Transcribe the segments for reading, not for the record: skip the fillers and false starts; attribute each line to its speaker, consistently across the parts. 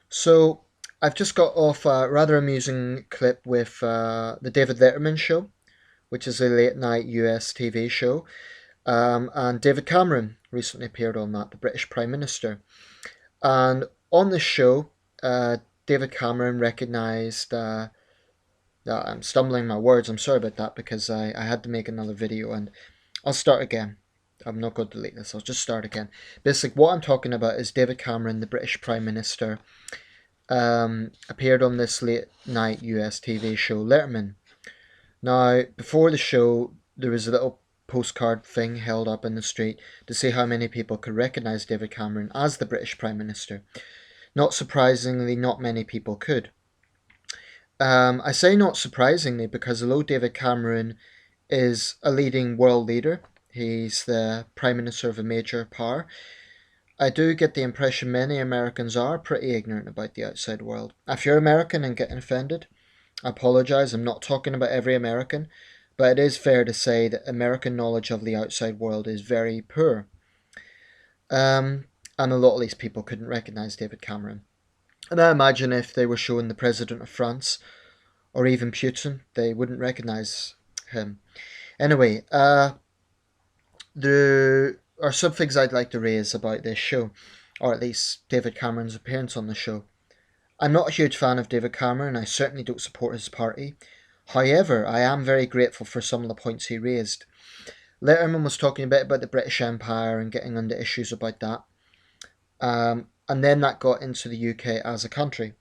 Speaker 1: So I've just got off a rather amusing clip with the David Letterman show, which is a late night US TV show. And David Cameron recently appeared on that, the British Prime Minister. And on the show, David Cameron recognised. I'm stumbling my words, I'm sorry about that because I had to make another video and I'll start again. I'm not going to delete this, I'll just start again. Basically, what I'm talking about is David Cameron, the British Prime Minister, appeared on this late night US TV show, Letterman. Now, before the show, there was a little postcard thing held up in the street to see how many people could recognise David Cameron as the British Prime Minister. Not surprisingly, not many people could. I say not surprisingly because although David Cameron is a leading world leader, he's the Prime Minister of a major power, I do get the impression many Americans are pretty ignorant about the outside world. If you're American and getting offended, I apologise, I'm not talking about every American, but it is fair to say that American knowledge of the outside world is very poor. Um, and a lot of these people couldn't recognise David Cameron. And I imagine if they were showing the President of France or even Putin, they wouldn't recognise him. Anyway, there are some things I'd like to raise about this show, or at least David Cameron's appearance on the show. I'm not a huge fan of David Cameron, I certainly don't support his party. However, I am very grateful for some of the points he raised. Letterman was talking a bit about the British Empire and getting into issues about that. And then that got into the UK as a country.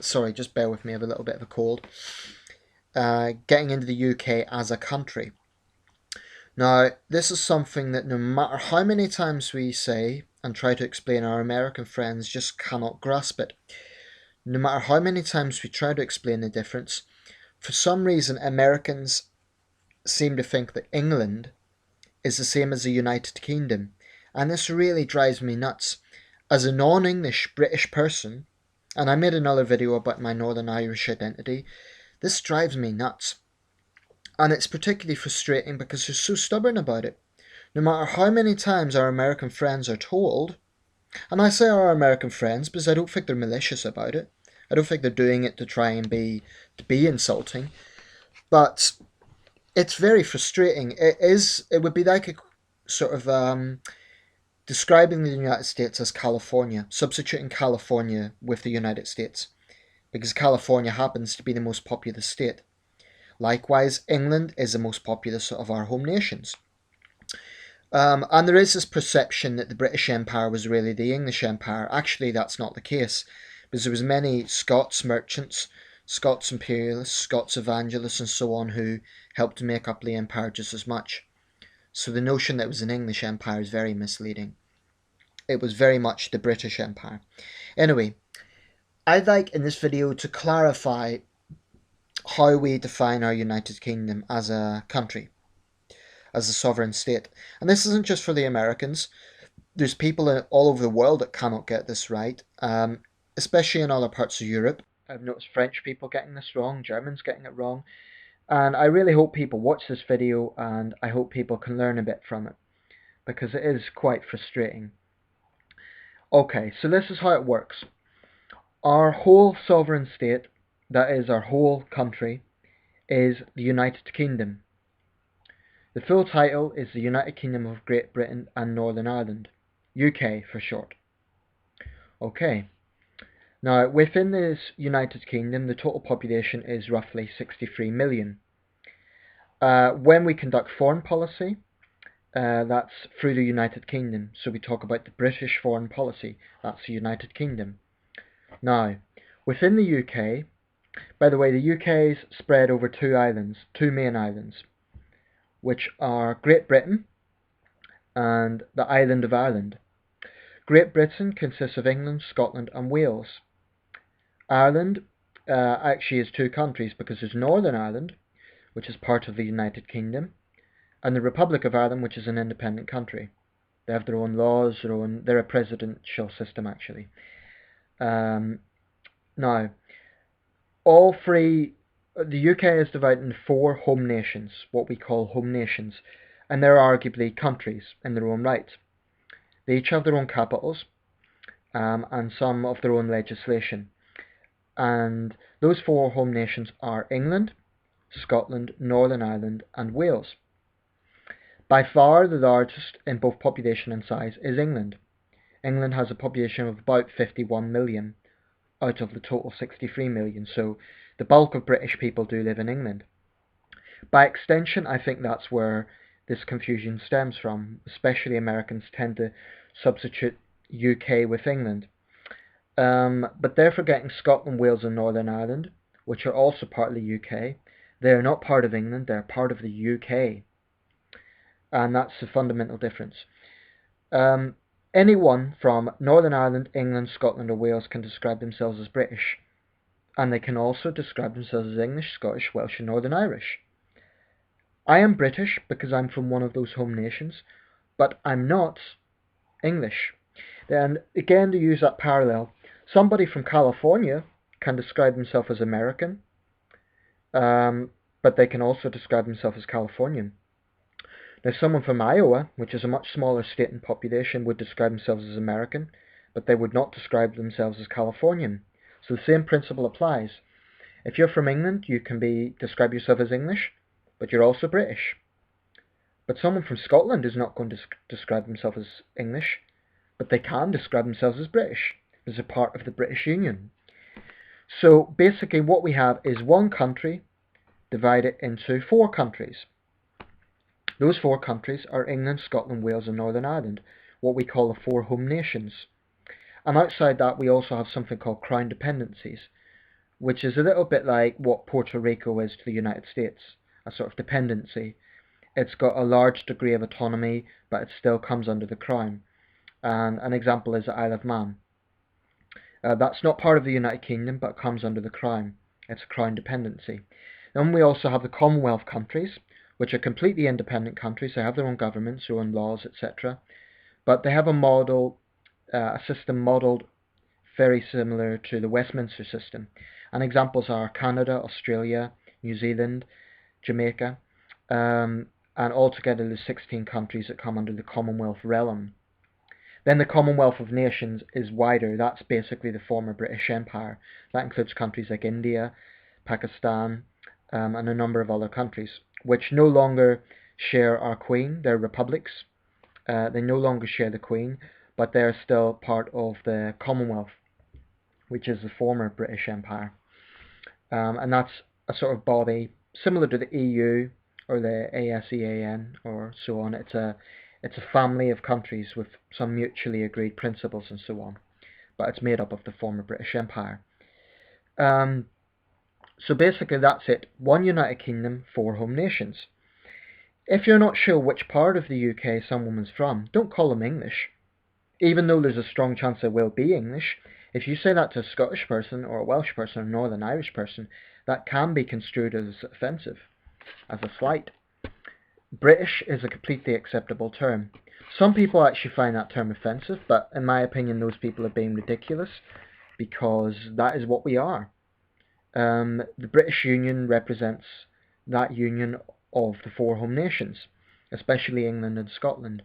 Speaker 1: Sorry, just bear with me, I have a little bit of a cold. Getting into the UK as a country. Now, this is something that no matter how many times we say and try to explain, our American friends just cannot grasp it. No matter how many times we try to explain the difference, for some reason Americans seem to think that England is the same as the United Kingdom, and this really drives me nuts. As a non-English British person, and I made another video about my Northern Irish identity, this drives me nuts. And it's particularly frustrating because they're so stubborn about it. No matter how many times our American friends are told, and I say our American friends because I don't think they're malicious about it. I don't think they're doing it to try and be insulting. But it's very frustrating. It would be like a sort of describing the United States as California, substituting California with the United States, because California happens to be the most populous state. Likewise, England is the most populous of our home nations. And there is this perception that the British Empire was really the English Empire. Actually, that's not the case, because there was many Scots merchants, Scots imperialists, Scots evangelists, and so on who helped to make up the empire just as much. So the notion that it was an English empire is very misleading. It was very much the British Empire. Anyway, I'd like in this video to clarify how we define our United Kingdom as a country, as a sovereign state. And this isn't just for the Americans. There's people all over the world that cannot get this right, especially in other parts of Europe. I've noticed French people getting this wrong, Germans getting it wrong, and I really hope people watch this video and I hope people can learn a bit from it, because it is quite frustrating. Okay, so this is how it works. Our whole sovereign state, that is our whole country, is the United Kingdom. The full title is the United Kingdom of Great Britain and Northern Ireland, UK for short. Okay, now within this United Kingdom the total population is roughly 63 million. When we conduct foreign policy, that's through the United Kingdom, so we talk about the British foreign policy, that's the United Kingdom. Now, within the UK, by the way, the UK is spread over two islands, two main islands, which are Great Britain and the island of Ireland. Great Britain consists of England, Scotland and Wales. Ireland actually is two countries because there's Northern Ireland, which is part of the United Kingdom, and the Republic of Ireland, which is an independent country. They have their own laws, they're a presidential system actually. Now, all three, the UK is divided into four home nations, what we call home nations, and they're arguably countries in their own right. They each have their own capitals, and some of their own legislation. And those four home nations are England, Scotland, Northern Ireland, and Wales. By far the largest in both population and size is England. England has a population of about 51 million out of the total 63 million, so the bulk of British people do live in England. By extension, I think that's where this confusion stems from, especially Americans tend to substitute UK with England. But they're forgetting Scotland, Wales and Northern Ireland, which are also part of the UK. They're not part of England, they're part of the UK. And that's the fundamental difference. Anyone from Northern Ireland, England, Scotland or Wales can describe themselves as British. And they can also describe themselves as English, Scottish, Welsh and Northern Irish. I am British because I'm from one of those home nations, but I'm not English. And again, to use that parallel, somebody from California can describe themselves as American, but they can also describe themselves as Californian. Now, someone from Iowa, which is a much smaller state in population, would describe themselves as American, but they would not describe themselves as Californian. So the same principle applies. If you're from England, you can describe yourself as English, but you're also British. But someone from Scotland is not going to describe themselves as English, but they can describe themselves as British, as a part of the British Union. So basically what we have is one country divided into four countries. Those four countries are England, Scotland, Wales and Northern Ireland, what we call the four home nations. And outside that we also have something called crown dependencies, which is a little bit like what Puerto Rico is to the United States, a sort of dependency. It's got a large degree of autonomy, but it still comes under the crown. And an example is the Isle of Man. That's not part of the United Kingdom, but comes under the crown. It's a crown dependency. Then we also have the Commonwealth countries, which are completely independent countries. They have their own governments, their own laws, etc. But they have a system modelled very similar to the Westminster system. And examples are Canada, Australia, New Zealand, Jamaica, and altogether there's 16 countries that come under the Commonwealth realm. Then the Commonwealth of Nations is wider. That's basically the former British Empire. That includes countries like India, Pakistan, and a number of other countries, which no longer share our Queen. They're republics. They no longer share the Queen, but they're still part of the Commonwealth, which is the former British Empire. And that's a sort of body similar to the EU or the ASEAN or so on. It's a family of countries with some mutually agreed principles and so on, but it's made up of the former British Empire. So basically that's it. One United Kingdom, four home nations. If you're not sure which part of the UK someone is from, don't call them English. Even though there's a strong chance they will be English, if you say that to a Scottish person or a Welsh person or a Northern Irish person, that can be construed as offensive, as a slight. British is a completely acceptable term. Some people actually find that term offensive, but in my opinion those people are being ridiculous, because that is what we are. The British Union represents that union of the four home nations, especially England and Scotland.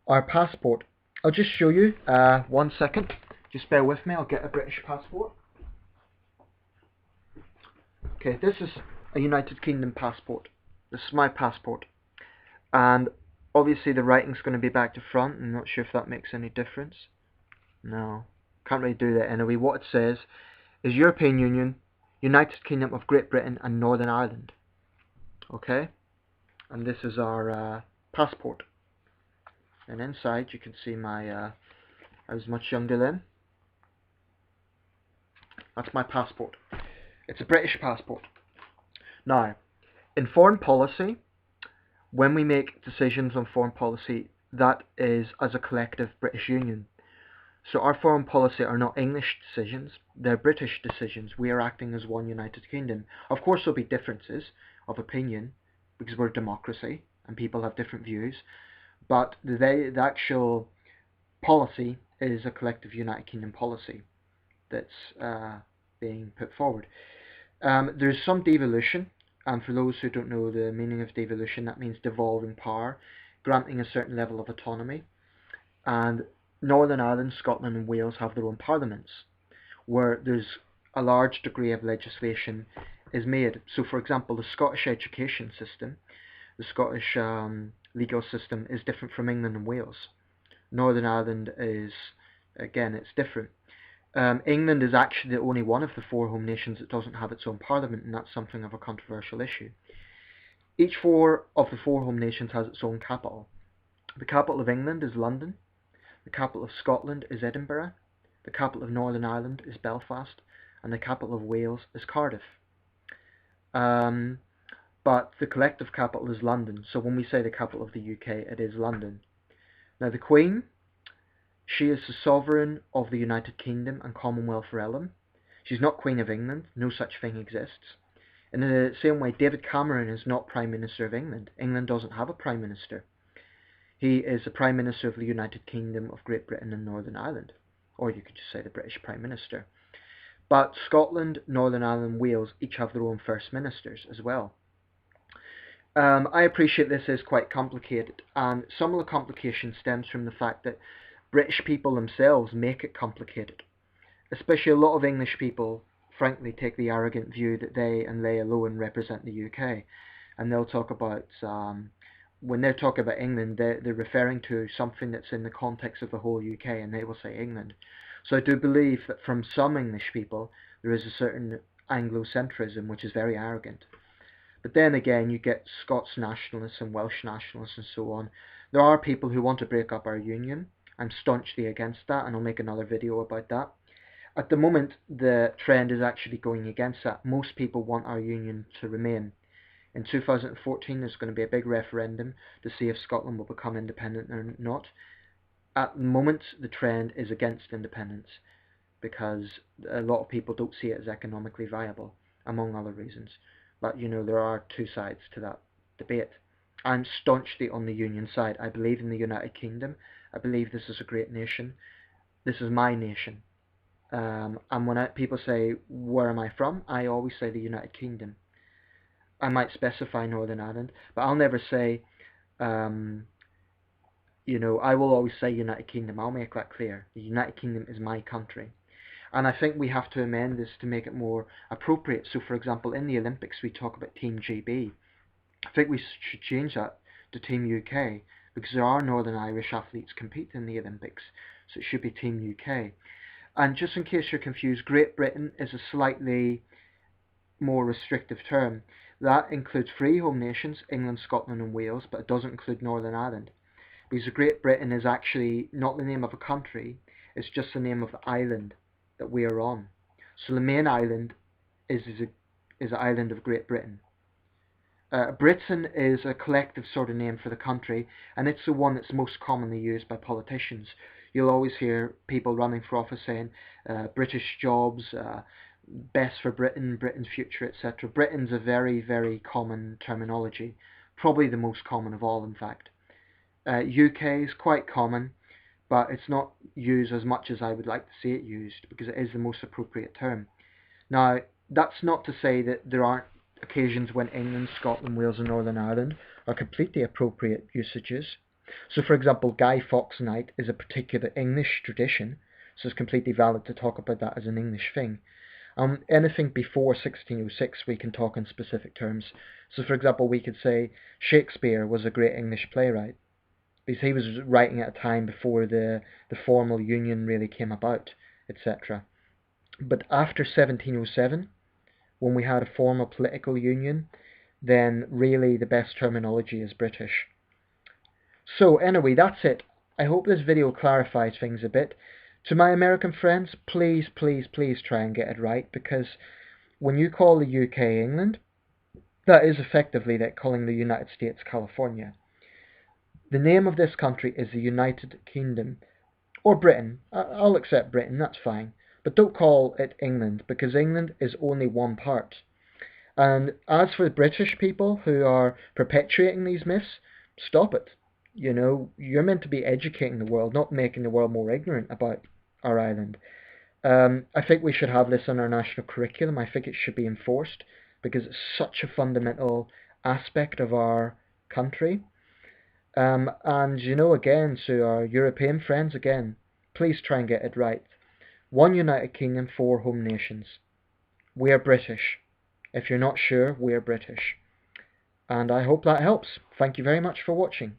Speaker 1: Our passport, I'll just show you, 1 second, just bear with me, I'll get a British passport. Okay, this is a United Kingdom passport. This is my passport. And obviously the writing's going to be back to front. I'm not sure if that makes any difference. No, can't really do that anyway. What it says is European Union, United Kingdom of Great Britain and Northern Ireland. Okay, and this is our passport. And inside you can see I was much younger then. That's my passport. It's a British passport. Now, in foreign policy, when we make decisions on foreign policy, that is as a collective British Union. So our foreign policy are not English decisions, they're British decisions. We are acting as one United Kingdom. Of course there'll be differences of opinion, because we're a democracy and people have different views, but the actual policy is a collective United Kingdom policy that's being put forward. There's some devolution, and for those who don't know the meaning of devolution, that means devolving power, granting a certain level of autonomy. And Northern Ireland, Scotland and Wales have their own parliaments, where there's a large degree of legislation is made. So, for example, the Scottish education system, the Scottish legal system is different from England and Wales. Northern Ireland is, again, it's different. England is actually the only one of the four home nations that doesn't have its own parliament, and that's something of a controversial issue. Each four of the four home nations has its own capital. The capital of England is London, the capital of Scotland is Edinburgh, the capital of Northern Ireland is Belfast, and the capital of Wales is Cardiff. But the collective capital is London, so when we say the capital of the UK, it is London. Now, the Queen, she is the sovereign of the United Kingdom and Commonwealth realm. She's not Queen of England, no such thing exists. In the same way, David Cameron is not Prime Minister of England. England doesn't have a Prime Minister. He is the Prime Minister of the United Kingdom of Great Britain and Northern Ireland. Or you could just say the British Prime Minister. But Scotland, Northern Ireland and Wales each have their own First Ministers as well. I appreciate this is quite complicated, and some of the complication stems from the fact that British people themselves make it complicated. Especially a lot of English people, frankly, take the arrogant view that they and they alone represent the UK. And they'll talk about, when they're talking about England, they're referring to something that's in the context of the whole UK, and they will say England. So I do believe that from some English people, there is a certain Anglocentrism, which is very arrogant. But then again, you get Scots nationalists and Welsh nationalists and so on. There are people who want to break up our union. I'm staunchly against that, and I'll make another video about that. At the moment, the trend is actually going against that. Most people want our union to remain. In 2014, there's going to be a big referendum to see if Scotland will become independent or not. At the moment, the trend is against independence because a lot of people don't see it as economically viable, among other reasons. But, you know, there are two sides to that debate. I'm staunchly on the union side. I believe in the United Kingdom. I believe this is a great nation. This is my nation. And when people say, where am I from? I always say the United Kingdom. I might specify Northern Ireland, but I'll never say, you know, I will always say United Kingdom. I'll make that clear. The United Kingdom is my country. And I think we have to amend this to make it more appropriate. So, for example, in the Olympics, we talk about Team GB. I think we should change that to Team UK, because there are Northern Irish athletes competing in the Olympics. So it should be Team UK. And just in case you're confused, Great Britain is a slightly more restrictive term. That includes three home nations, England, Scotland and Wales, but it doesn't include Northern Ireland. Because Great Britain is actually not the name of a country, it's just the name of the island that we are on. So the main island is the island of Great Britain. Britain is a collective sort of name for the country, and it's the one that's most commonly used by politicians. You'll always hear people running for office saying British jobs, best for Britain, Britain's future, etc. Britain's a very, very common terminology, probably the most common of all, in fact. UK is quite common, but it's not used as much as I would like to see it used, because it is the most appropriate term. Now, that's not to say that there aren't occasions when England, Scotland, Wales and Northern Ireland are completely appropriate usages. So, for example, Guy Fawkes Night is a particular English tradition, so it's completely valid to talk about that as an English thing. Anything before 1606 we can talk in specific terms. So, for example, we could say Shakespeare was a great English playwright, because he was writing at a time before the formal union really came about, etc. But after 1707, when we had a formal political union, then really the best terminology is British. So anyway, that's it. I hope this video clarifies things a bit. To my American friends, please, please, please try and get it right, because when you call the UK England, that is effectively like calling the United States California. The name of this country is the United Kingdom, or Britain. I'll accept Britain, that's fine. But don't call it England, because England is only one part. And as for the British people who are perpetuating these myths, stop it. You know, you're meant to be educating the world, not making the world more ignorant about our island. I think we should have this in our national curriculum. I think it should be enforced, because it's such a fundamental aspect of our country. And, you know, again, to our European friends, again, please try and get it right. 1 United Kingdom, 4 home nations. We are British. If you're not sure, we are British. And I hope that helps. Thank you very much for watching.